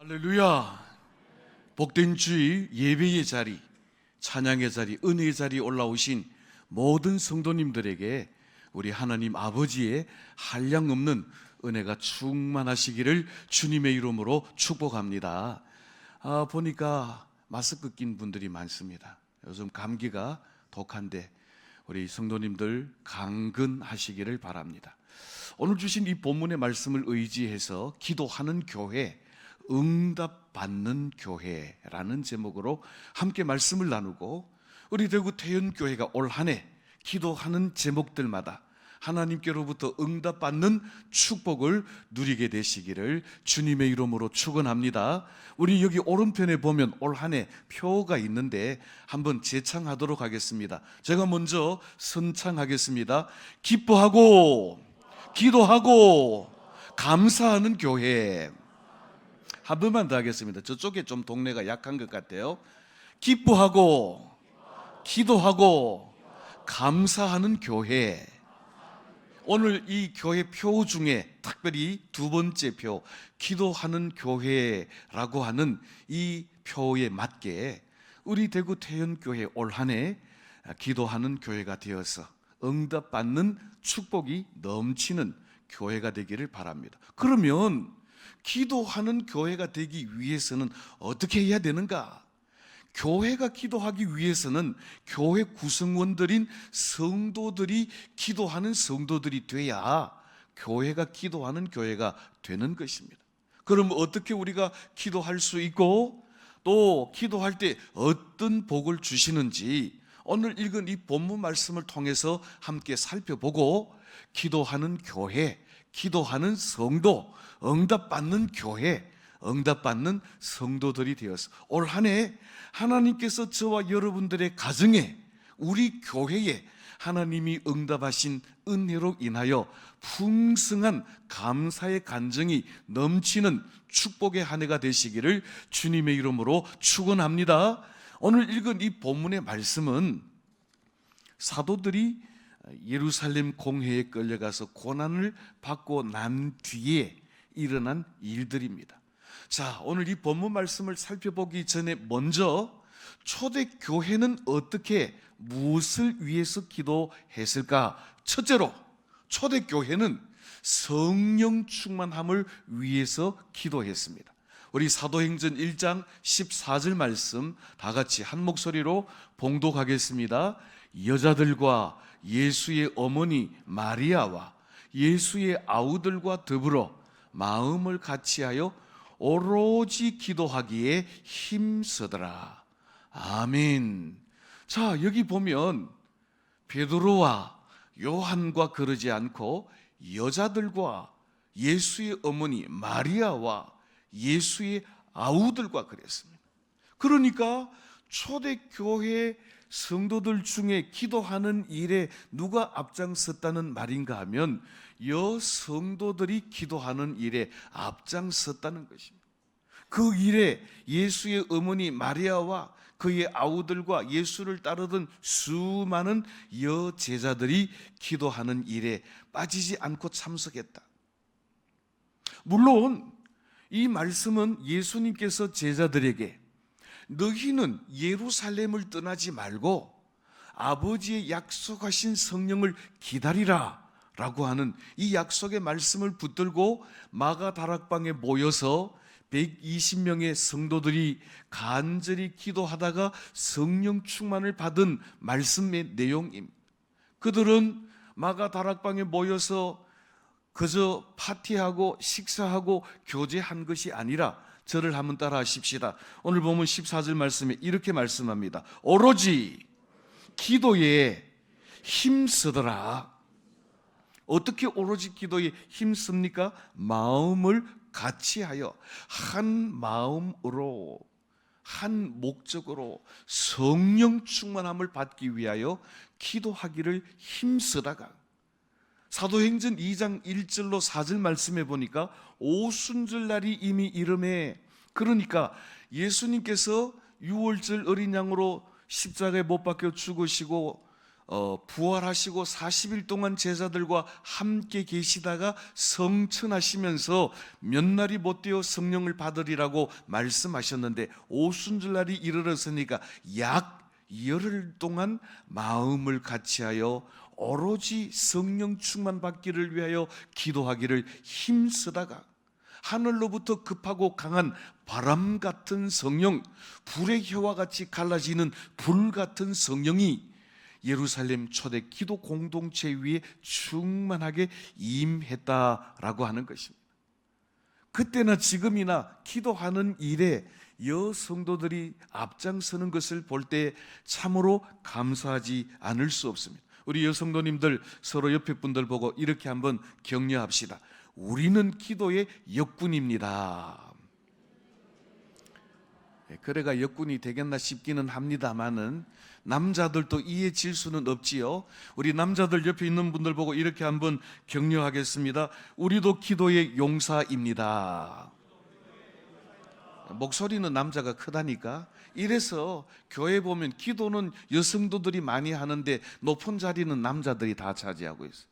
할렐루야. 복된 주일 예배의 자리, 찬양의 자리, 은혜의 자리에 올라오신 모든 성도님들에게 우리 하나님 아버지의 한량없는 은혜가 충만하시기를 주님의 이름으로 축복합니다. 보니까 마스크 낀 분들이 많습니다. 요즘 감기가 독한데 우리 성도님들 강건하시기를 바랍니다. 오늘 주신 이 본문의 말씀을 의지해서 기도하는 교회, 응답받는 교회라는 제목으로 함께 말씀을 나누고, 우리 대구 태연교회가 올 한 해 기도하는 제목들마다 하나님께로부터 응답받는 축복을 누리게 되시기를 주님의 이름으로 축원합니다. 우리 여기 오른편에 보면 올 한 해 표가 있는데 한번 재창하도록 하겠습니다. 제가 먼저 선창하겠습니다. 기뻐하고 기도하고 감사하는 교회. 한 번만 더 하겠습니다. 저쪽에 좀 동네가 약한 것 같아요. 기뻐하고 기도하고 감사하는 교회. 오늘 이 교회 표 중에 특별히 두 번째 표, 기도하는 교회라고 하는 이 표에 맞게 우리 대구 태연교회 올 한 해 기도하는 교회가 되어서 응답받는 축복이 넘치는 교회가 되기를 바랍니다. 그러면 기도하는 교회가 되기 위해서는 어떻게 해야 되는가? 교회가 기도하기 위해서는 교회 구성원들인 성도들이 기도하는 성도들이 돼야 교회가 기도하는 교회가 되는 것입니다. 그럼 어떻게 우리가 기도할 수 있고 또 기도할 때 어떤 복을 주시는지 오늘 읽은 이 본문 말씀을 통해서 함께 살펴보고, 기도하는 교회, 기도하는 성도, 응답받는 교회, 응답받는 성도들이 되어서 올 한 해 하나님께서 저와 여러분들의 가정에, 우리 교회에 하나님이 응답하신 은혜로 인하여 풍성한 감사의 간증이 넘치는 축복의 한 해가 되시기를 주님의 이름으로 축원합니다. 오늘 읽은 이 본문의 말씀은 사도들이 예루살렘 공회에 끌려가서 고난을 받고 난 뒤에 일어난 일들입니다. 자, 오늘 이 본문 말씀을 살펴보기 전에 먼저 초대교회는 어떻게, 무엇을 위해서 기도했을까? 첫째로 초대교회는 성령 충만함을 위해서 기도했습니다. 우리 사도행전 1장 14절 말씀 다 같이 한 목소리로 봉독하겠습니다. 여자들과 예수의 어머니 마리아와 예수의 아우들과 더불어 마음을 같이하여 오로지 기도하기에 힘쓰더라. 아멘. 자, 여기 보면 베드로와 요한과 그러지 않고 여자들과 예수의 어머니 마리아와 예수의 아우들과 그랬습니다. 그러니까 초대교회 성도들 중에 기도하는 일에 누가 앞장섰다는 말인가 하면 여성도들이 기도하는 일에 앞장섰다는 것입니다. 그 일에 예수의 어머니 마리아와 그의 아우들과 예수를 따르던 수많은 여제자들이 기도하는 일에 빠지지 않고 참석했다. 물론 이 말씀은 예수님께서 제자들에게 너희는 예루살렘을 떠나지 말고 아버지의 약속하신 성령을 기다리라 라고 하는 이 약속의 말씀을 붙들고 마가다락방에 모여서 120명의 성도들이 간절히 기도하다가 성령 충만을 받은 말씀의 내용입니다. 그들은 마가다락방에 모여서 그저 파티하고 식사하고 교제한 것이 아니라, 저를 한번 따라 하십시다. 오늘 보면 14절 말씀에 이렇게 말씀합니다. 오로지 기도에 힘쓰더라. 어떻게 오로지 기도에 힘씁니까? 마음을 같이하여 한 마음으로, 한 목적으로 성령 충만함을 받기 위하여 기도하기를 힘쓰다가, 사도행전 2장 1절로 4절 말씀해 보니까 오순절 날이 이미 이름에, 그러니까 예수님께서 6월절 어린 양으로 십자가에 못 박혀 죽으시고 부활하시고 40일 동안 제자들과 함께 계시다가 성천하시면서 몇 날이 못 되어 성령을 받으리라고 말씀하셨는데 오순절날이 이르렀으니까 약 열흘 동안 마음을 같이하여 오로지 성령 충만 받기를 위하여 기도하기를 힘쓰다가 하늘로부터 급하고 강한 바람 같은 성령, 불의 혀와 같이 갈라지는 불 같은 성령이 예루살렘 초대 기도 공동체 위에 충만하게 임했다라고 하는 것입니다. 그때나 지금이나 기도하는 일에 여성도들이 앞장서는 것을 볼 때 참으로 감사하지 않을 수 없습니다. 우리 여성도님들 서로 옆에 분들 보고 이렇게 한번 격려합시다. 우리는 기도의 역군입니다. 그래가 역군이 되겠나 싶기는 합니다만은 남자들도 이해질 수는 없지요. 우리 남자들 옆에 있는 분들 보고 이렇게 한번 격려하겠습니다. 우리도 기도의 용사입니다. 목소리는 남자가 크다니까. 이래서 교회 보면 기도는 여성도들이 많이 하는데 높은 자리는 남자들이 다 차지하고 있어요.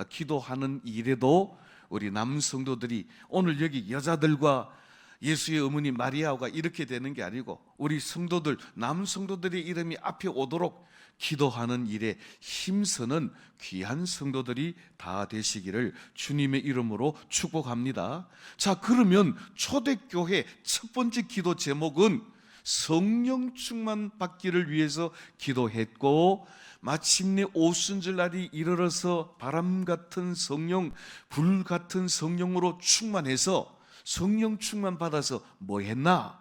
기도하는 일에도 우리 남성도들이, 오늘 여기 여자들과 예수의 어머니 마리아가 이렇게 되는 게 아니고 우리 성도들, 남성도들의 이름이 앞에 오도록 기도하는 일에 힘쓰는 귀한 성도들이 다 되시기를 주님의 이름으로 축복합니다. 자, 그러면 초대교회 첫 번째 기도 제목은 성령 충만 받기를 위해서 기도했고, 마침내 오순절 날이 이르러서 바람 같은 성령, 불 같은 성령으로 충만해서 성령 충만 받아서 뭐 했나?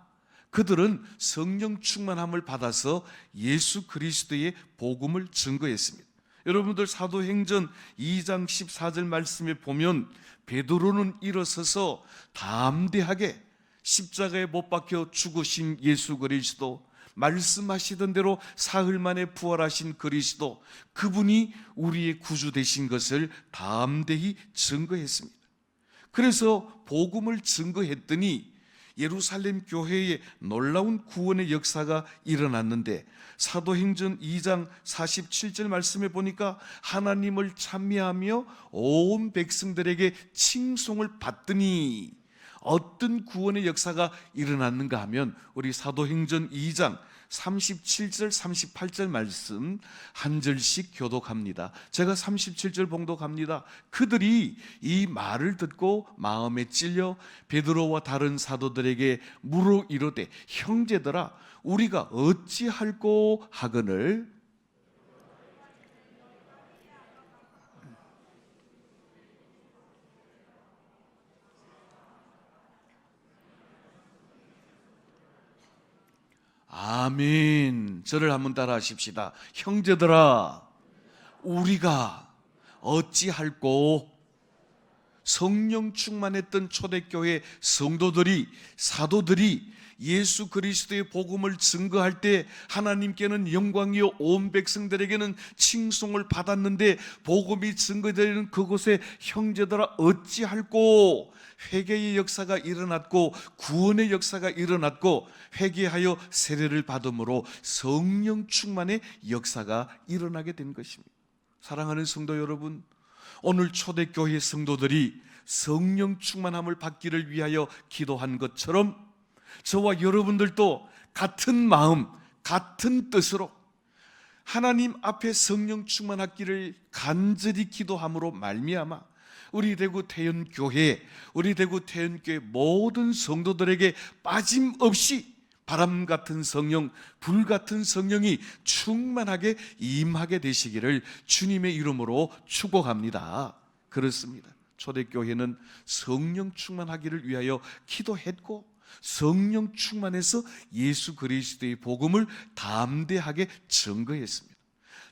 그들은 성령 충만함을 받아서 예수 그리스도의 복음을 증거했습니다. 여러분들 사도행전 2장 14절 말씀에 보면 베드로는 일어서서 담대하게 십자가에 못 박혀 죽으신 예수 그리스도, 말씀하시던 대로 사흘 만에 부활하신 그리스도, 그분이 우리의 구주 되신 것을 담대히 증거했습니다. 그래서 복음을 증거했더니 예루살렘 교회에 놀라운 구원의 역사가 일어났는데, 사도행전 2장 47절 말씀에 보니까 하나님을 찬미하며 온 백성들에게 칭송을 받더니 어떤 구원의 역사가 일어났는가 하면 우리 사도행전 2장 37절 38절 말씀 한 절씩 교독합니다. 제가 37절 봉독합니다. 그들이 이 말을 듣고 마음에 찔려 베드로와 다른 사도들에게 물어 이르되 형제들아 우리가 어찌할꼬 하거늘. 아멘. 저를 한번 따라 하십시다. 형제들아 우리가 어찌할꼬. 성령 충만했던 초대교회 성도들이, 사도들이 예수 그리스도의 복음을 증거할 때 하나님께는 영광이요 온 백성들에게는 칭송을 받았는데, 복음이 증거되는 그곳에 형제들아 어찌할꼬. 회개의 역사가 일어났고 구원의 역사가 일어났고 회개하여 세례를 받음으로 성령 충만의 역사가 일어나게 된 것입니다. 사랑하는 성도 여러분, 오늘 초대교회 성도들이 성령 충만함을 받기를 위하여 기도한 것처럼 저와 여러분들도 같은 마음, 같은 뜻으로 하나님 앞에 성령 충만하기를 간절히 기도함으로 말미암아 우리 대구 태연교회, 우리 대구 태연교회 모든 성도들에게 빠짐없이 바람 같은 성령, 불 같은 성령이 충만하게 임하게 되시기를 주님의 이름으로 축복합니다. 그렇습니다. 초대교회는 성령 충만하기를 위하여 기도했고 성령 충만해서 예수 그리스도의 복음을 담대하게 증거했습니다.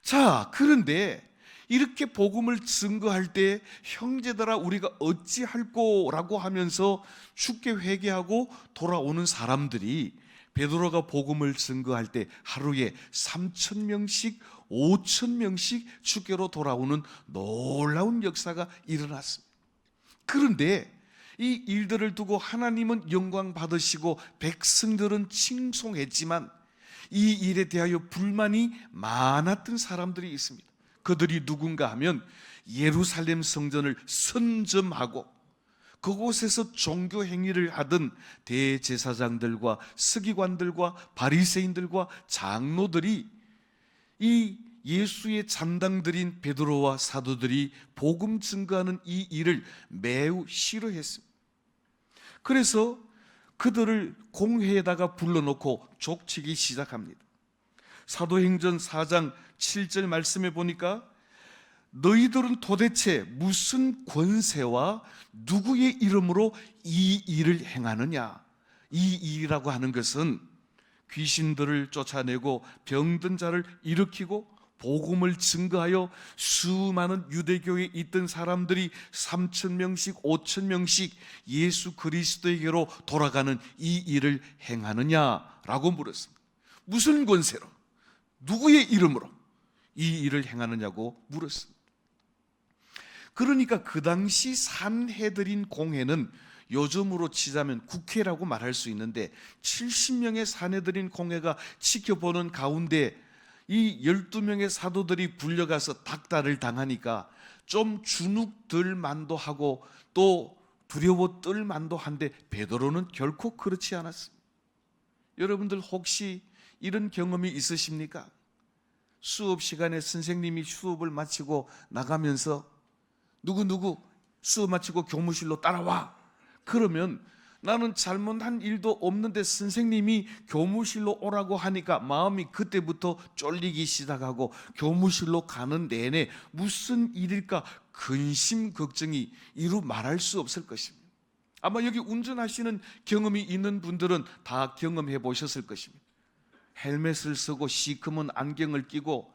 자, 그런데 이렇게 복음을 증거할 때 형제들아 우리가 어찌할꼬 라고 하면서 죽게 회개하고 돌아오는 사람들이 베드로가 복음을 증거할 때 하루에 3,000명씩 5,000명씩 주께로 돌아오는 놀라운 역사가 일어났습니다. 그런데 이 일들을 두고 하나님은 영광 받으시고 백성들은 칭송했지만 이 일에 대하여 불만이 많았던 사람들이 있습니다. 그들이 누군가 하면 예루살렘 성전을 선점하고 그곳에서 종교 행위를 하던 대제사장들과 서기관들과 바리새인들과 장로들이 이 예수의 잔당들인 베드로와 사도들이 복음 증거하는 이 일을 매우 싫어했습니다. 그래서 그들을 공회에다가 불러놓고 족치기 시작합니다. 사도행전 4장 7절 말씀에 보니까 너희들은 도대체 무슨 권세와 누구의 이름으로 이 일을 행하느냐? 이 일이라고 하는 것은 귀신들을 쫓아내고 병든 자를 일으키고 복음을 증거하여 수많은 유대교에 있던 사람들이 3,000명씩 5,000명씩 예수 그리스도에게로 돌아가는 이 일을 행하느냐라고 물었습니다. 무슨 권세로, 누구의 이름으로 이 일을 행하느냐고 물었습니다. 그러니까 그 당시 산헤드린 공회는 요즘으로 치자면 국회라고 말할 수 있는데 70명의 산헤드린 공회가 지켜보는 가운데 이 12명의 사도들이 불려가서 닥달을 당하니까 좀 주눅들 만도 하고 또 두려워 떨 만도 한데 베드로는 결코 그렇지 않았습니다. 여러분들 혹시 이런 경험이 있으십니까? 수업 시간에 선생님이 수업을 마치고 나가면서 누구 수업 마치고 교무실로 따라와. 그러면 나는 잘못한 일도 없는데 선생님이 교무실로 오라고 하니까 마음이 그때부터 쫄리기 시작하고 교무실로 가는 내내 무슨 일일까 근심 걱정이 이루 말할 수 없을 것입니다. 아마 여기 운전하시는 경험이 있는 분들은 다 경험해 보셨을 것입니다. 헬멧을 쓰고 시커먼 안경을 끼고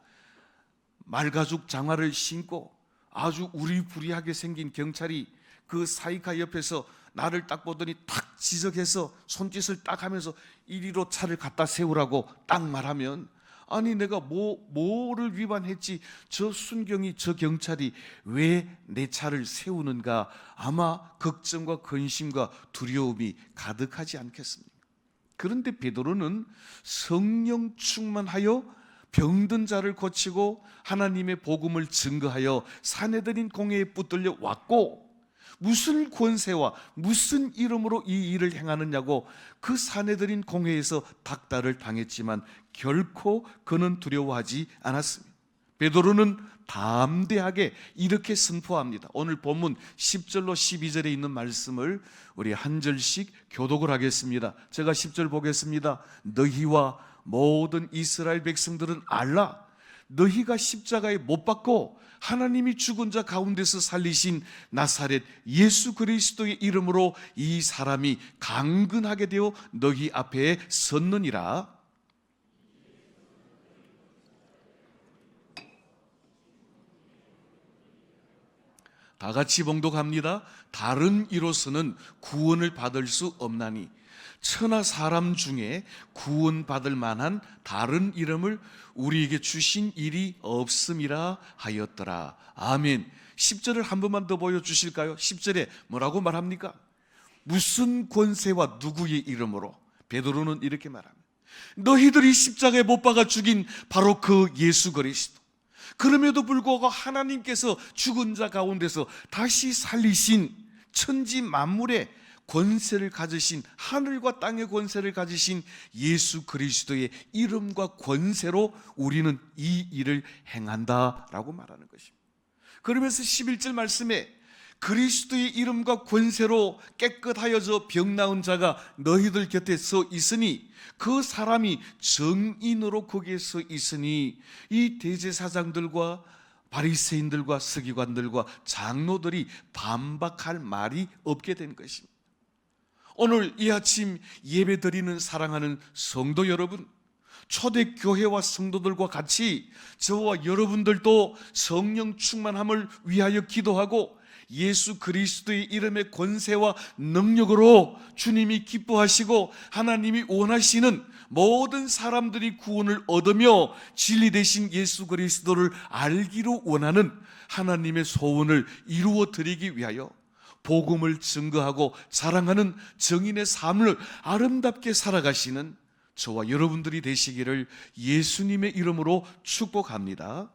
말가죽 장화를 신고 아주 우리부리하게 생긴 경찰이 그 사이카 옆에서 나를 딱 보더니 탁 지적해서 손짓을 딱 하면서 이리로 차를 갖다 세우라고 딱 말하면 아니 내가 뭐를 위반했지 저 순경이 저 경찰이 왜 내 차를 세우는가 아마 걱정과 근심과 두려움이 가득하지 않겠습니까? 그런데 베드로는 성령 충만하여 병든 자를 고치고 하나님의 복음을 증거하여 산헤드린 공회에 붙들려 왔고 무슨 권세와 무슨 이름으로 이 일을 행하느냐고 그 산헤드린 공회에서 닥달을 당했지만 결코 그는 두려워하지 않았습니다. 베드로는 담대하게 이렇게 선포합니다. 오늘 본문 10절로 12절에 있는 말씀을 우리 한 절씩 교독을 하겠습니다. 제가 10절 보겠습니다. 너희와 모든 이스라엘 백성들은 알라. 너희가 십자가에 못 박고 하나님이 죽은 자 가운데서 살리신 나사렛 예수 그리스도의 이름으로 이 사람이 강건하게 되어 너희 앞에 섰느니라. 다 같이 봉독합니다. 다른 이로서는 구원을 받을 수 없나니 천하 사람 중에 구원받을 만한 다른 이름을 우리에게 주신 일이 없음이라 하였더라. 아멘. 10절을 한 번만 더 보여주실까요? 10절에 뭐라고 말합니까? 무슨 권세와 누구의 이름으로? 베드로는 이렇게 말합니다. 너희들이 십자가에 못 박아 죽인 바로 그 예수 그리스도, 그럼에도 불구하고 하나님께서 죽은 자 가운데서 다시 살리신 천지 만물의 권세를 가지신, 하늘과 땅의 권세를 가지신 예수 그리스도의 이름과 권세로 우리는 이 일을 행한다라고 말하는 것입니다. 그러면서 11절 말씀에 그리스도의 이름과 권세로 깨끗하여져 병 나은 자가 너희들 곁에 서 있으니 그 사람이 정인으로 거기에 서 있으니 이 대제사장들과 바리새인들과 서기관들과 장로들이 반박할 말이 없게 된 것입니다. 오늘 이 아침 예배 드리는 사랑하는 성도 여러분, 초대교회와 성도들과 같이 저와 여러분들도 성령 충만함을 위하여 기도하고 예수 그리스도의 이름의 권세와 능력으로 주님이 기뻐하시고 하나님이 원하시는 모든 사람들이 구원을 얻으며 진리 되신 예수 그리스도를 알기로 원하는 하나님의 소원을 이루어 드리기 위하여 복음을 증거하고 자랑하는 정인의 삶을 아름답게 살아가시는 저와 여러분들이 되시기를 예수님의 이름으로 축복합니다.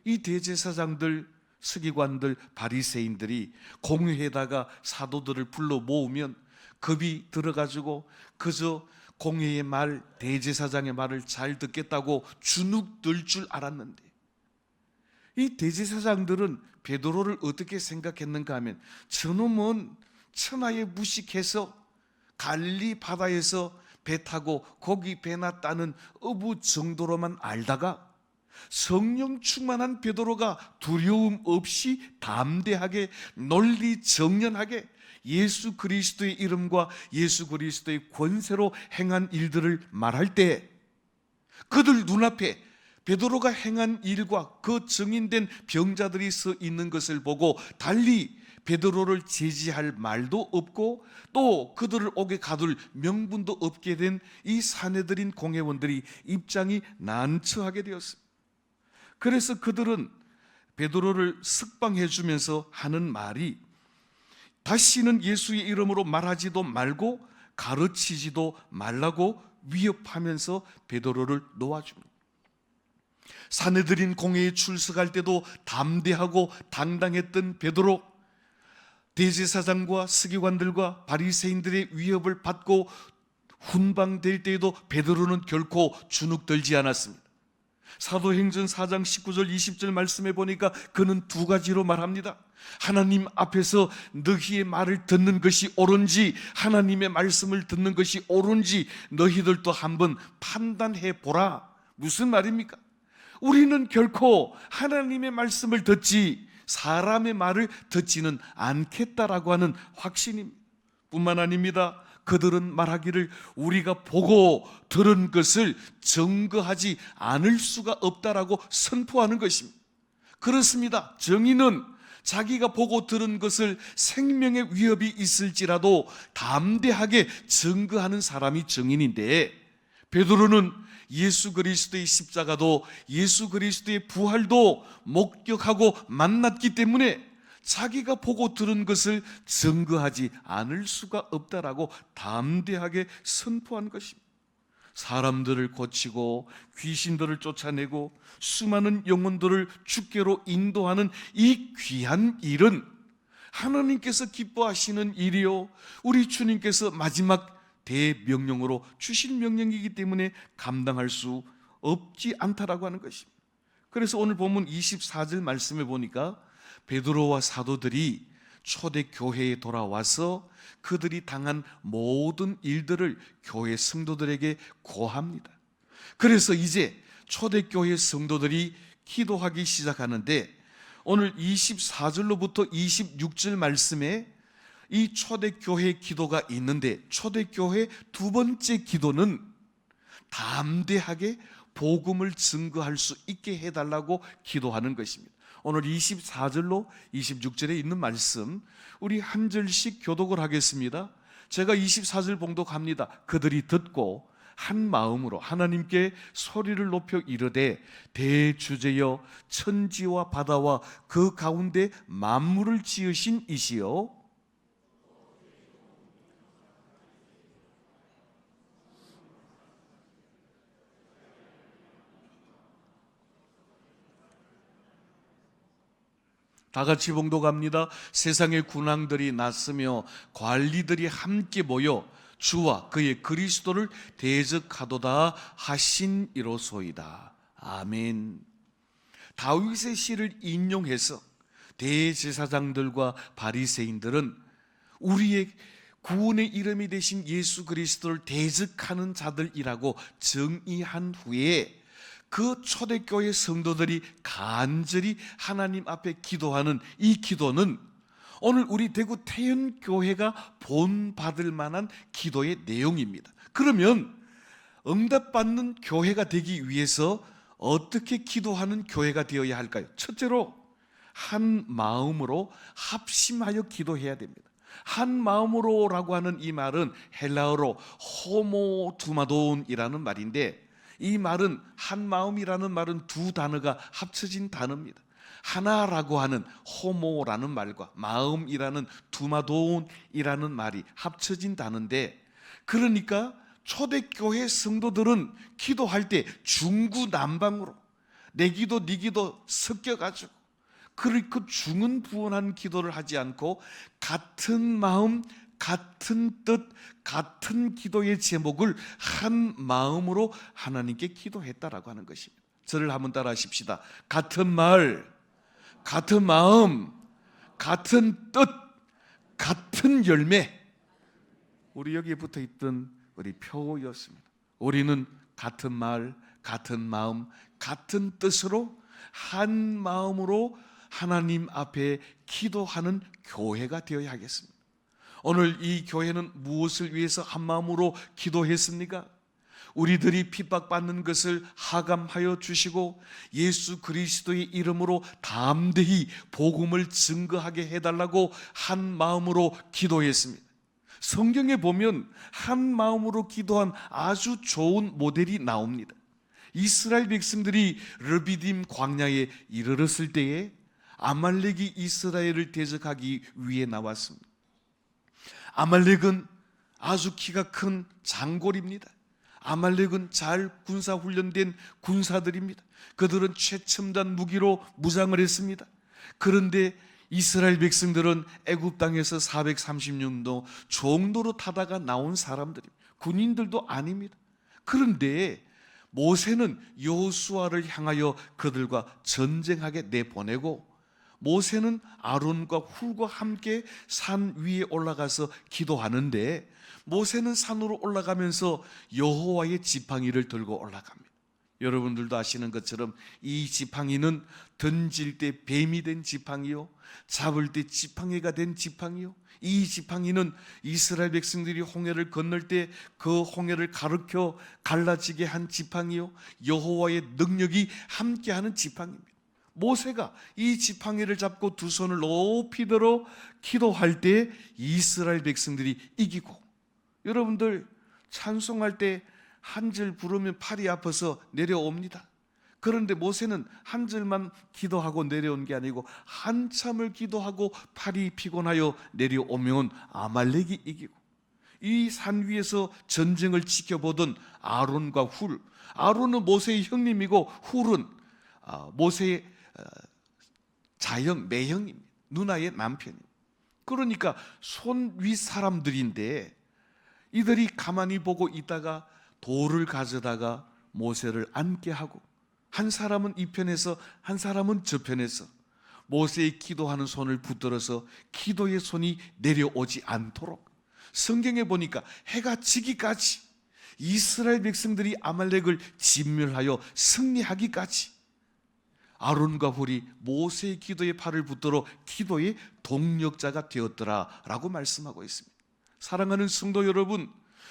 이 대제사장들, 서기관들, 바리새인들이 공회에다가 사도들을 불러 모으면 겁이 들어가지고 그저 공회의 말, 대제사장의 말을 잘 듣겠다고 주눅들 줄 알았는데, 이 대제사장들은 베드로를 어떻게 생각했는가 하면, 저놈은 천하에 무식해서 갈릴리 바다에서 배 타고 거기 배 놨다는 어부 정도로만 알다가 성령 충만한 베드로가 두려움 없이 담대하게 논리 정연하게 예수 그리스도의 이름과 예수 그리스도의 권세로 행한 일들을 말할 때, 그들 눈앞에 베드로가 행한 일과 그 증인된 병자들이 서 있는 것을 보고 달리 베드로를 제지할 말도 없고 또 그들을 옥에 가둘 명분도 없게 된 이 사내들인 공회원들이 입장이 난처하게 되었습니다. 그래서 그들은 베드로를 석방해 주면서 하는 말이, 다시는 예수의 이름으로 말하지도 말고 가르치지도 말라고 위협하면서 베드로를 놓아줍니다. 사내들인 공회에 출석할 때도 담대하고 당당했던 베드로, 대제사장과 서기관들과 바리새인들의 위협을 받고 훈방될 때에도 베드로는 결코 주눅들지 않았습니다. 사도행전 4장 19절 20절 말씀해 보니까 그는 두 가지로 말합니다. 하나님 앞에서 너희의 말을 듣는 것이 옳은지, 하나님의 말씀을 듣는 것이 옳은지 너희들도 한번 판단해 보라. 무슨 말입니까? 우리는 결코 하나님의 말씀을 듣지 사람의 말을 듣지는 않겠다라고 하는 확신입니다. 뿐만 아닙니다. 그들은 말하기를 우리가 보고 들은 것을 증거하지 않을 수가 없다라고 선포하는 것입니다. 그렇습니다. 정의는 자기가 보고 들은 것을 생명의 위협이 있을지라도 담대하게 증거하는 사람이 정인인데, 베드로는 예수 그리스도의 십자가도 예수 그리스도의 부활도 목격하고 만났기 때문에 자기가 보고 들은 것을 증거하지 않을 수가 없다라고 담대하게 선포한 것입니다. 사람들을 고치고 귀신들을 쫓아내고 수많은 영혼들을 주께로 인도하는 이 귀한 일은 하나님께서 기뻐하시는 일이요, 우리 주님께서 마지막 대명령으로 주신 명령이기 때문에 감당할 수 없지 않다라고 하는 것입니다. 그래서 오늘 본문 24절 말씀에 보니까 베드로와 사도들이 초대 교회에 돌아와서 그들이 당한 모든 일들을 교회 성도들에게 고합니다. 그래서 이제 초대 교회 성도들이 기도하기 시작하는데, 오늘 24절로부터 26절 말씀에 이 초대교회 기도가 있는데, 초대교회 두 번째 기도는 담대하게 복음을 증거할 수 있게 해달라고 기도하는 것입니다. 오늘 24절로 26절에 있는 말씀, 우리 한 절씩 교독을 하겠습니다. 제가 24절 봉독합니다. 그들이 듣고 한 마음으로 하나님께 소리를 높여 이르되, 대주제여 천지와 바다와 그 가운데 만물을 지으신 이시여, 다 같이 봉독합니다. 세상의 군왕들이 났으며 관리들이 함께 모여 주와 그의 그리스도를 대적하도다 하신 이로소이다. 아멘. 다윗의 시를 인용해서 대제사장들과 바리새인들은 우리의 구원의 이름이 되신 예수 그리스도를 대적하는 자들이라고 정의한 후에 그 초대교회 성도들이 간절히 하나님 앞에 기도하는 이 기도는 오늘 우리 대구 태연교회가 본받을 만한 기도의 내용입니다. 그러면 응답받는 교회가 되기 위해서 어떻게 기도하는 교회가 되어야 할까요? 첫째로 한 마음으로 합심하여 기도해야 됩니다. 한 마음으로라고 하는 이 말은 헬라어로 호모두마돈이라는 말인데, 이 말은 한 마음이라는 말은 두 단어가 합쳐진 단어입니다. 하나라고 하는 호모라는 말과 마음이라는 두마돈이라는 말이 합쳐진 단어인데, 그러니까 초대교회 성도들은 기도할 때 중구난방으로 내 기도 네 기도 섞여가지고 그 중언부언한 기도를 하지 않고 같은 마음, 같은 뜻, 같은 기도의 제목을 한 마음으로 하나님께 기도했다라고 하는 것입니다. 저를 한번 따라 하십시다. 같은 말, 같은 마음, 같은 뜻, 같은 열매. 우리 여기에 붙어있던 우리 표였습니다. 우리는 같은 말, 같은 마음, 같은 뜻으로 한 마음으로 하나님 앞에 기도하는 교회가 되어야 하겠습니다. 오늘 이 교회는 무엇을 위해서 한 마음으로 기도했습니까? 우리들이 핍박받는 것을 하감하여 주시고 예수 그리스도의 이름으로 담대히 복음을 증거하게 해달라고 한 마음으로 기도했습니다. 성경에 보면 한 마음으로 기도한 아주 좋은 모델이 나옵니다. 이스라엘 백성들이 르비딤 광야에 이르렀을 때에 아말렉이 이스라엘을 대적하기 위해 나왔습니다. 아말렉은 아주 키가 큰 장골입니다. 아말렉은 잘 군사 훈련된 군사들입니다. 그들은 최첨단 무기로 무장을 했습니다. 그런데 이스라엘 백성들은 애굽 땅에서 430년도 종로로 타다가 나온 사람들입니다. 군인들도 아닙니다. 그런데 모세는 여호수아를 향하여 그들과 전쟁하게 내보내고 모세는 아론과 훌과 함께 산 위에 올라가서 기도하는데 모세는 산으로 올라가면서 여호와의 지팡이를 들고 올라갑니다. 여러분들도 아시는 것처럼 이 지팡이는 던질 때 뱀이 된 지팡이요, 잡을 때 지팡이가 된 지팡이요, 이 지팡이는 이스라엘 백성들이 홍해를 건널 때 그 홍해를 가르켜 갈라지게 한 지팡이요, 여호와의 능력이 함께하는 지팡이입니다. 모세가 이 지팡이를 잡고 두 손을 높이 들어 기도할 때 이스라엘 백성들이 이기고, 여러분들 찬송할 때 한 절 부르면 팔이 아파서 내려옵니다. 그런데 모세는 한 절만 기도하고 내려온 게 아니고 한참을 기도하고 팔이 피곤하여 내려오면 아말렉이 이기고, 이 산 위에서 전쟁을 지켜보던 아론과 훌, 아론은 모세의 형님이고 훌은 모세의 자형, 매형입니다. 누나의 남편입니다. 그러니까 손 위 사람들인데 이들이 가만히 보고 있다가 돌을 가져다가 모세를 앉게 하고, 한 사람은 이 편에서 한 사람은 저 편에서 모세의 기도하는 손을 붙들어서 기도의 손이 내려오지 않도록, 성경에 보니까 해가 지기까지 이스라엘 백성들이 아말렉을 진멸하여 승리하기까지 아론과 훌이 모세의 기도의 팔을 붙들어 기도의 동력자가 되었더라라고 말씀하고 있습니다. 사랑하는 성도 여러분,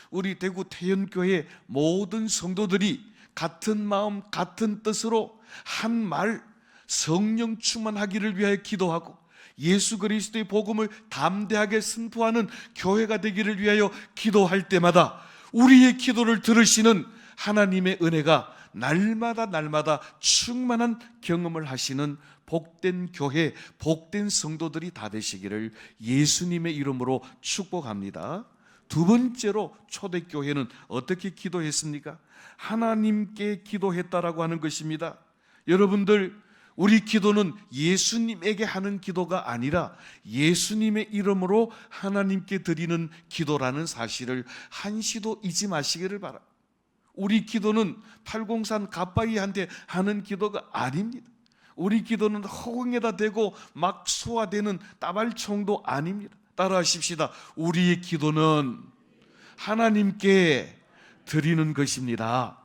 우리 대구 태연교회 모든 성도들이 같은 마음 같은 뜻으로 한 말 성령 충만하기를 위하여 기도하고 예수 그리스도의 복음을 담대하게 선포하는 교회가 되기를 위하여 기도할 때마다 우리의 기도를 들으시는 하나님의 은혜가 날마다 충만한 경험을 하시는 복된 교회, 복된 성도들이 다 되시기를 예수님의 이름으로 축복합니다. 두 번째로 초대교회는 어떻게 기도했습니까? 하나님께 기도했다라고 하는 것입니다. 여러분들, 우리 기도는 예수님에게 하는 기도가 아니라 예수님의 이름으로 하나님께 드리는 기도라는 사실을 한시도 잊지 마시기를 바랍니다. 우리 기도는 팔공산 갓바위한테 하는 기도가 아닙니다. 우리 기도는 허공에다 대고 막 소화되는 따발총도 아닙니다. 따라하십시다. 우리의 기도는 하나님께 드리는 것입니다.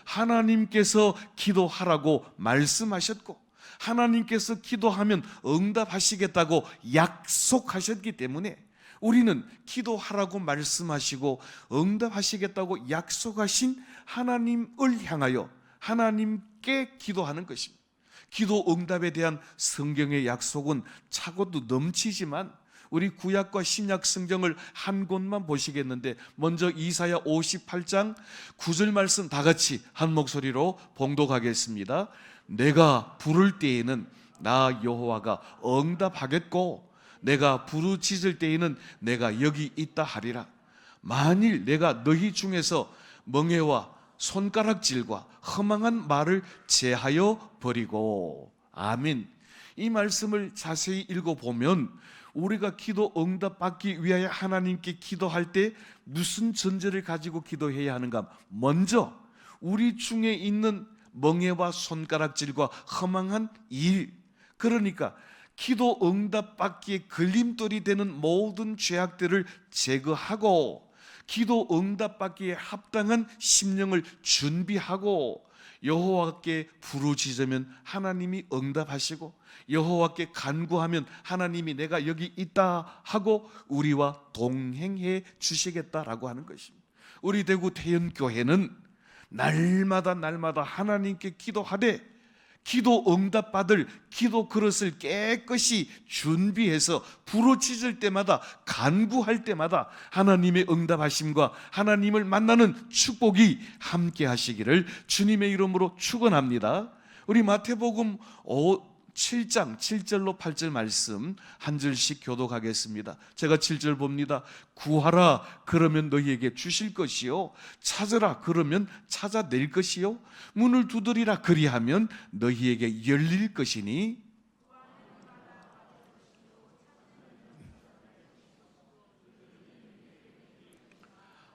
하나님께서 기도하라고 말씀하셨고 하나님께서 기도하면 응답하시겠다고 약속하셨기 때문에 우리는 기도하라고 말씀하시고 응답하시겠다고 약속하신 하나님을 향하여 하나님께 기도하는 것입니다. 기도 응답에 대한 성경의 약속은 차고도 넘치지만 우리 구약과 신약 성경을 한 곳만 보시겠는데, 먼저 이사야 58장 9절 말씀 다 같이 한 목소리로 봉독하겠습니다. 내가 부를 때에는 나 여호와가 응답하겠고 내가 부르짖을 때에는 내가 여기 있다 하리라. 만일 내가 너희 중에서 멍에와 손가락질과 허망한 말을 제하여 버리고. 아멘. 이 말씀을 자세히 읽어보면 우리가 기도 응답 받기 위하여 하나님께 기도할 때 무슨 전제를 가지고 기도해야 하는가? 먼저 우리 중에 있는 멍에와 손가락질과 허망한 일, 그러니까 기도 응답 받기에 걸림돌이 되는 모든 죄악들을 제거하고 기도 응답 받기에 합당한 심령을 준비하고 여호와께 부르짖으면 하나님이 응답하시고 여호와께 간구하면 하나님이 내가 여기 있다 하고 우리와 동행해 주시겠다라고 하는 것입니다. 우리 대구 태연교회는 날마다 하나님께 기도하되 기도 응답받을 기도 그릇을 깨끗이 준비해서 부르짖을 때마다 간구할 때마다 하나님의 응답하심과 하나님을 만나는 축복이 함께 하시기를 주님의 이름으로 축원합니다. 우리 마태복음 7장 7절로 8절 말씀 한 절씩 교독하겠습니다. 제가 7절 봅니다. 구하라 그러면 너희에게 주실 것이요, 찾으라 그러면 찾아낼 것이요, 문을 두드리라 그리하면 너희에게 열릴 것이니.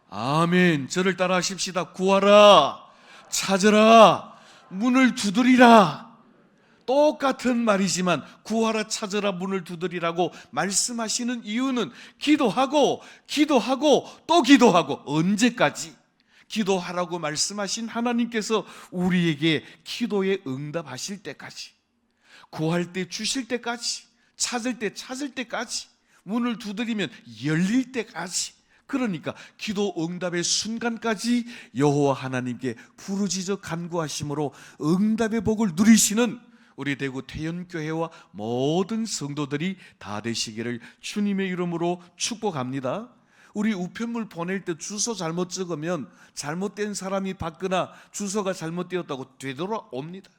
아멘. 저를 따라 하십시다. 구하라, 찾으라, 문을 두드리라. 똑같은 말이지만 구하라, 찾으라, 문을 두드리라고 말씀하시는 이유는 기도하고 또 기도하고, 언제까지? 기도하라고 말씀하신 하나님께서 우리에게 기도에 응답하실 때까지, 구할 때 주실 때까지, 찾을 때 찾을 때까지, 문을 두드리면 열릴 때까지, 그러니까 기도 응답의 순간까지 여호와 하나님께 부르짖어 간구하심으로 응답의 복을 누리시는 우리 대구 태연교회와 모든 성도들이 다 되시기를 주님의 이름으로 축복합니다. 우리 우편물 보낼 때 주소 잘못 적으면 잘못된 사람이 받거나 주소가 잘못되었다고 되돌아옵니다.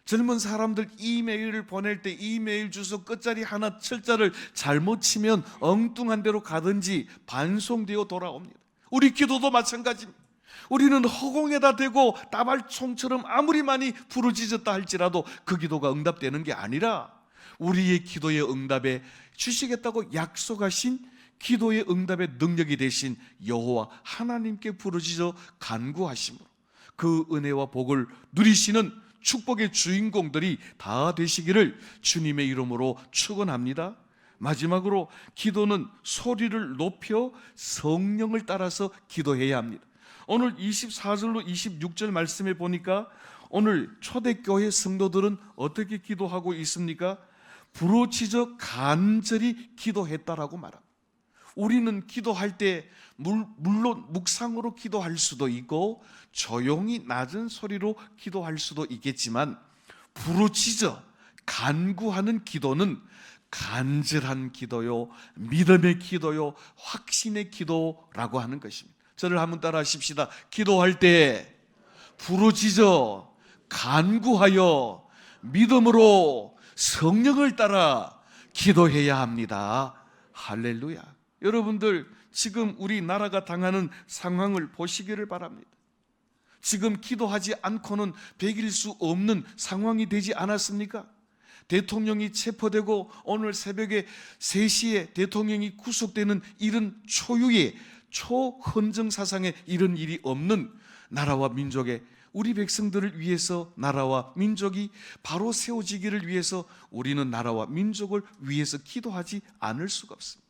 젊은 사람들 이메일을 보낼 때 이메일 주소 끝자리 하나 철자를 잘못 치면 엉뚱한 데로 가든지 반송되어 돌아옵니다. 우리 기도도 마찬가지입니다. 우리는 허공에다 대고 따발총처럼 아무리 많이 부르짖었다 할지라도 그 기도가 응답되는 게 아니라 우리의 기도의 응답에 주시겠다고 약속하신 기도의 응답의 능력이 되신 여호와 하나님께 부르짖어 간구하심으로 그 은혜와 복을 누리시는 축복의 주인공들이 다 되시기를 주님의 이름으로 축원합니다. 마지막으로 기도는 소리를 높여 성령을 따라서 기도해야 합니다. 오늘 24절로 26절 말씀에 보니까 오늘 초대교회 성도들은 어떻게 기도하고 있습니까? 부르짖어 간절히 기도했다라고 말합니다. 우리는 기도할 때 물론 묵상으로 기도할 수도 있고 조용히 낮은 소리로 기도할 수도 있겠지만 부르짖어 간구하는 기도는 간절한 기도요, 믿음의 기도요, 확신의 기도라고 하는 것입니다. 저를 한번 따라 하십시다. 기도할 때 부르짖어 간구하여 믿음으로 성령을 따라 기도해야 합니다. 할렐루야. 여러분들 지금 우리나라가 당하는 상황을 보시기를 바랍니다. 지금 기도하지 않고는 베길 수 없는 상황이 되지 않았습니까? 대통령이 체포되고 오늘 새벽에 3시에 대통령이 구속되는 이런 초유의 초헌정 사상에 이런 일이 없는 나라와 민족의 우리 백성들을 위해서 나라와 민족이 바로 세워지기를 위해서 우리는 나라와 민족을 위해서 기도하지 않을 수가 없습니다.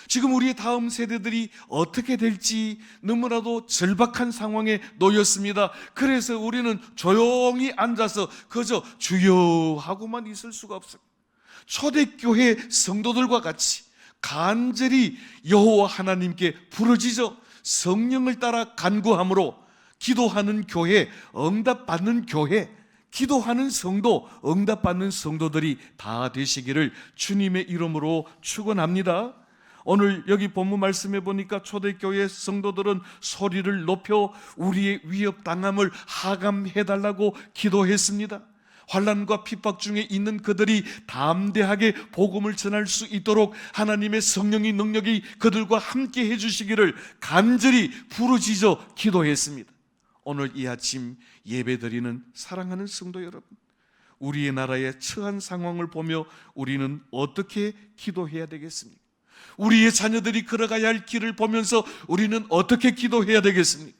지금 우리의 다음 세대들이 어떻게 될지 너무나도 절박한 상황에 놓였습니다. 그래서 우리는 조용히 앉아서 그저 주여 하고만 있을 수가 없습니다. 초대교회 성도들과 같이 간절히 여호와 하나님께 부르짖어 성령을 따라 간구함으로 기도하는 교회, 응답받는 교회, 기도하는 성도, 응답받는 성도들이 다 되시기를 주님의 이름으로 축원합니다. 오늘 여기 본문 말씀에 보니까 초대교회 성도들은 소리를 높여 우리의 위협당함을 하감해달라고 기도했습니다. 환난과 핍박 중에 있는 그들이 담대하게 복음을 전할 수 있도록 하나님의 성령의 능력이 그들과 함께 해주시기를 간절히 부르짖어 기도했습니다. 오늘 이 아침 예배드리는 사랑하는 성도 여러분, 우리의 나라의 처한 상황을 보며 우리는 어떻게 기도해야 되겠습니까? 우리의 자녀들이 걸어가야 할 길을 보면서 우리는 어떻게 기도해야 되겠습니까?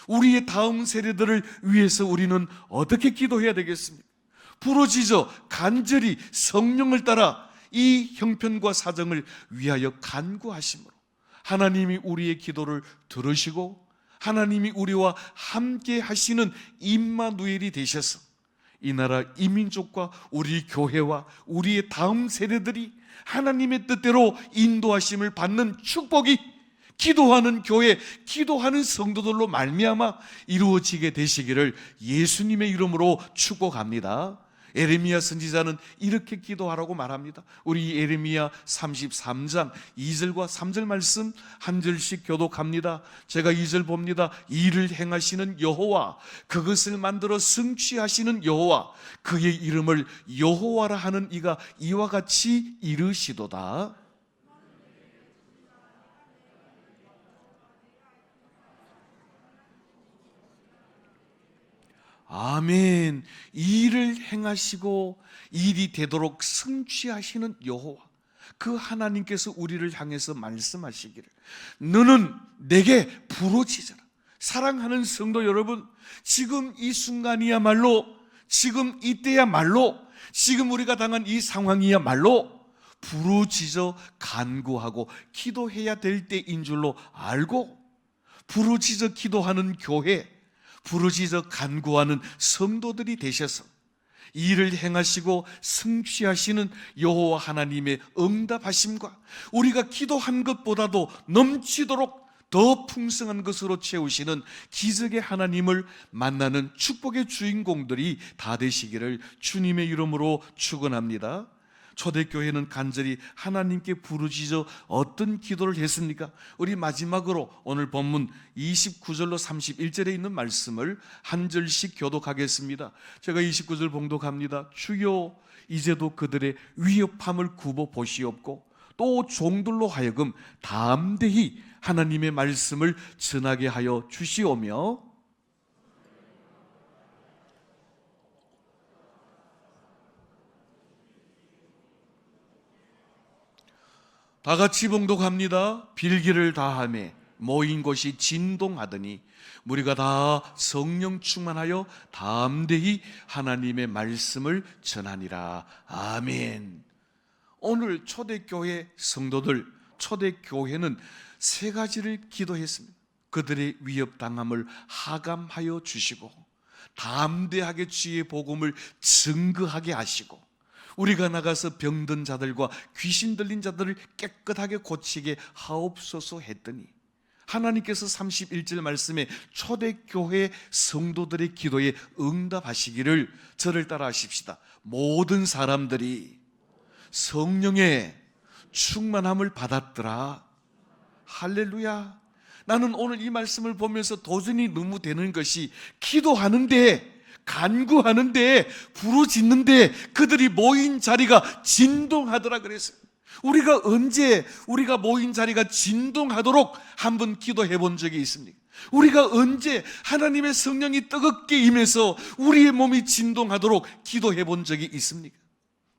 우리의 다음 세대들을 위해서 우리는 어떻게 기도해야 되겠습니까? 부르짖어 간절히 성령을 따라 이 형편과 사정을 위하여 간구하심으로 하나님이 우리의 기도를 들으시고 하나님이 우리와 함께 하시는 임마누엘이 되셔서 이 나라 이 민족과 우리 교회와 우리의 다음 세대들이 하나님의 뜻대로 인도하심을 받는 축복이 기도하는 교회, 기도하는 성도들로 말미암아 이루어지게 되시기를 예수님의 이름으로 축복합니다. 에레미야 선지자는 이렇게 기도하라고 말합니다. 우리 에레미야 33장 2절과 3절 말씀 한 절씩 교독합니다. 제가 2절 봅니다. 이를 행하시는 여호와, 그것을 만들어 성취하시는 여호와, 그의 이름을 여호와라 하는 이가 이와 같이 이르시도다. 아멘. 일을 행하시고 일이 되도록 성취하시는 여호와, 그 하나님께서 우리를 향해서 말씀하시기를 너는 내게 부르짖어라. 사랑하는 성도 여러분, 지금 이 순간이야말로, 지금 이때야말로, 지금 우리가 당한 이 상황이야말로 부르짖어 간구하고 기도해야 될 때인 줄로 알고, 부르짖어 기도하는 교회, 부르짖어 간구하는 성도들이 되셔서 일을 행하시고 성취하시는 여호와 하나님의 응답하심과 우리가 기도한 것보다도 넘치도록 더 풍성한 것으로 채우시는 기적의 하나님을 만나는 축복의 주인공들이 다 되시기를 주님의 이름으로 축원합니다. 초대교회는 간절히 하나님께 부르짖어 어떤 기도를 했습니까? 우리 마지막으로 오늘 본문 29절로 31절에 있는 말씀을 한 절씩 교독하겠습니다. 제가 29절 봉독합니다. 주여, 이제도 그들의 위협함을 굽어 보시옵고 또 종들로 하여금 담대히 하나님의 말씀을 전하게 하여 주시오며, 다 같이 봉독합니다. 빌기를 다하며 모인 곳이 진동하더니 무리가 다 성령 충만하여 담대히 하나님의 말씀을 전하니라. 아멘. 오늘 초대교회 성도들, 초대교회는 세 가지를 기도했습니다. 그들의 위협당함을 하감하여 주시고, 담대하게 주의 복음을 증거하게 하시고, 우리가 나가서 병든 자들과 귀신 들린 자들을 깨끗하게 고치게 하옵소서 했더니 하나님께서 31절 말씀에 초대교회 성도들의 기도에 응답하시기를 저를 따라 하십시다. 모든 사람들이 성령의 충만함을 받았더라. 할렐루야. 나는 오늘 이 말씀을 보면서 도전이 너무 되는 것이, 기도하는데, 간구하는데, 부르짖는데 그들이 모인 자리가 진동하더라 그랬어요. 우리가 언제 우리가 모인 자리가 진동하도록 한번 기도해 본 적이 있습니까? 우리가 언제 하나님의 성령이 뜨겁게 임해서 우리의 몸이 진동하도록 기도해 본 적이 있습니까?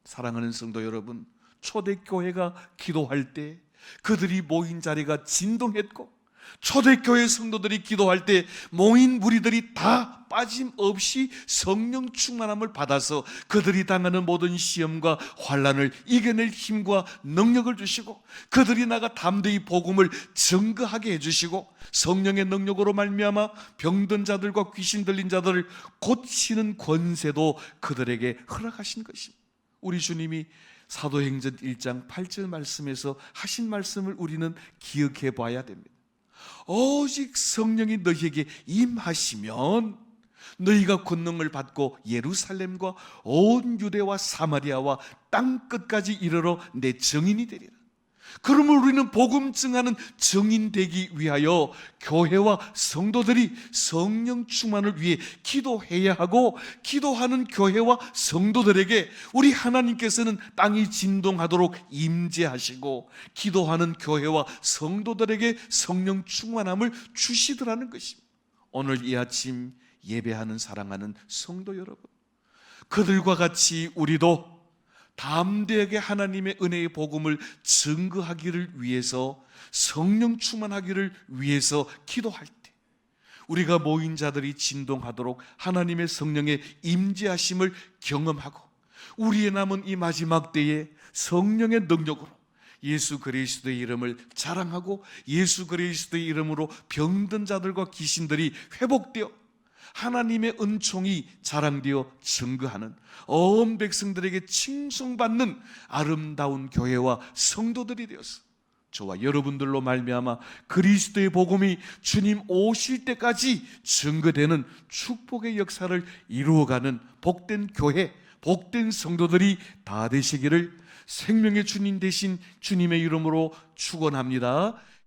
사랑하는 성도 여러분, 초대교회가 기도할 때 그들이 모인 자리가 진동했고, 초대교회 성도들이 기도할 때 모인 무리들이 다 빠짐없이 성령 충만함을 받아서 그들이 당하는 모든 시험과 환난을 이겨낼 힘과 능력을 주시고, 그들이 나가 담대히 복음을 증거하게 해주시고, 성령의 능력으로 말미암아 병든 자들과 귀신 들린 자들을 고치는 권세도 그들에게 허락하신 것입니다. 우리 주님이 사도행전 1장 8절 말씀에서 하신 말씀을 우리는 기억해 봐야 됩니다. 오직 성령이 너희에게 임하시면 너희가 권능을 받고 예루살렘과 온 유대와 사마리아와 땅 끝까지 이르러 내 증인이 되리라. 그러면 우리는 복음 증하는 증인 되기 위하여 교회와 성도들이 성령 충만을 위해 기도해야 하고, 기도하는 교회와 성도들에게 우리 하나님께서는 땅이 진동하도록 임재하시고, 기도하는 교회와 성도들에게 성령 충만함을 주시더라는 것입니다. 오늘 이 아침 예배하는 사랑하는 성도 여러분, 그들과 같이 우리도 담대하게 하나님의 은혜의 복음을 증거하기를 위해서, 성령 충만하기를 위해서 기도할 때 우리가 모인 자들이 진동하도록 하나님의 성령의 임재하심을 경험하고, 우리의 남은 이 마지막 때에 성령의 능력으로 예수 그리스도의 이름을 자랑하고, 예수 그리스도의 이름으로 병든 자들과 귀신들이 회복되어 하나님의 은총이 자랑되어 증거하는 온 백성들에게 칭송받는 아름다운 교회와 성도들이 되어서 저와 여러분들로 말미암아 그리스도의 복음이 주님 오실 때까지 증거되는 축복의 역사를 이루어가는 복된 교회, 복된 성도들이 다 되시기를 생명의 주님 되신 주님의 이름으로 축원합니다.